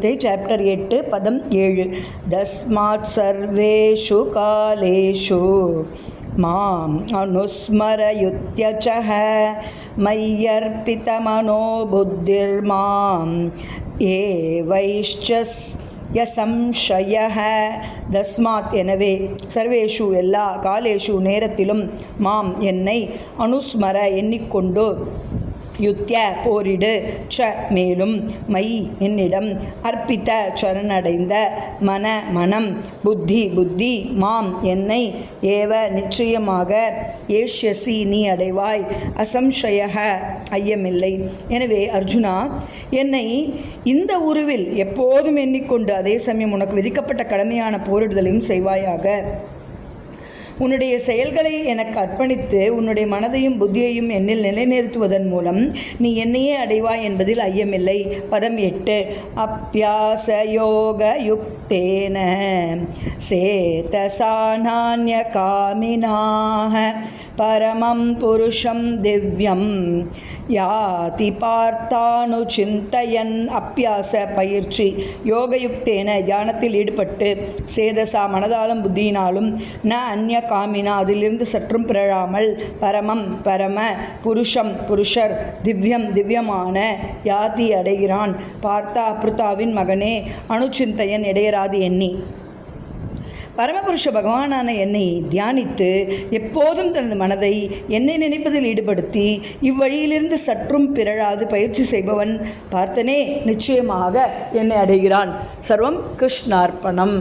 Chapter 8 பதம் 7 தஸ்மாத் சர்வேஷு காலேஷு மாம் அனுஸ்மரயுத்யசஹ மய்யர்பிதமனோ புத்திர்மாம் ஏவைஷ்சஸ்ய சம்சயஹ. தஸ்மாத் எனவே, சர்வேஷு எல்லா காலேஷு நேரத்திலும், மாம் என்னை, அனுஸ்மர எண்ணிக்கொண்டு, யுத்ய போரிடு, ச மேலும், மை என்னிடம், அர்ப்பித்த சரணடைந்த, மன மனம், புத்தி புத்தி, மாம் என்னை, ஏவ நிச்சயமாக, ஏஷ்யசி நீ அடைவாய், அசம்சய ஐயமில்லை. எனவே அர்ஜுனா, என்னை இந்த உருவில் எப்போதும் எண்ணிக்கொண்டு அதே சமயம் உனக்கு விதிக்கப்பட்ட கடமையான போரிடுதலையும் செய்வாயாக. உன்னுடைய செயல்களை எனக்கு அர்ப்பணித்து உன்னுடைய மனதையும் புத்தியையும் என்னில் நிலைநிறுத்துவதன் மூலம் நீ என்னையே அடைவாய் என்பதில் ஐயமில்லை. பதம் 8 அப்யாச யோக யுக்தேன சேதசா நான்ய காமினாஹ பரமம் புருஷம் திவ்யம் யாதி பார்த்தானு சிந்தையன். அப்பியாச பயிற்சி, யோகயுக்தேன தியானத்தில் ஈடுபட்டு, சேதசா மனதாலும் புத்தியினாலும், ந அந்நிய காமினா அதிலிருந்து சற்றும் பிறழாமல், பரமம் பரம, புருஷம் புருஷர், திவ்யம் திவ்யமான, யாதி அடைகிறான், பார்த்தா அப்ருதாவின் மகனே, அணுச்சிந்தையன் இடையராது எண்ணி. பரமபுருஷ பகவானான என்னை தியானித்து எப்போதும் தனது மனதை என்னை நினைப்பதில் ஈடுபடுத்தி இவ்வழியிலிருந்து சற்றும் பிறழாது பயிற்சி செய்பவன் பார்த்தனே நிச்சயமாக என்னை அடைகிறான். சர்வம் கிருஷ்ணார்ப்பணம்.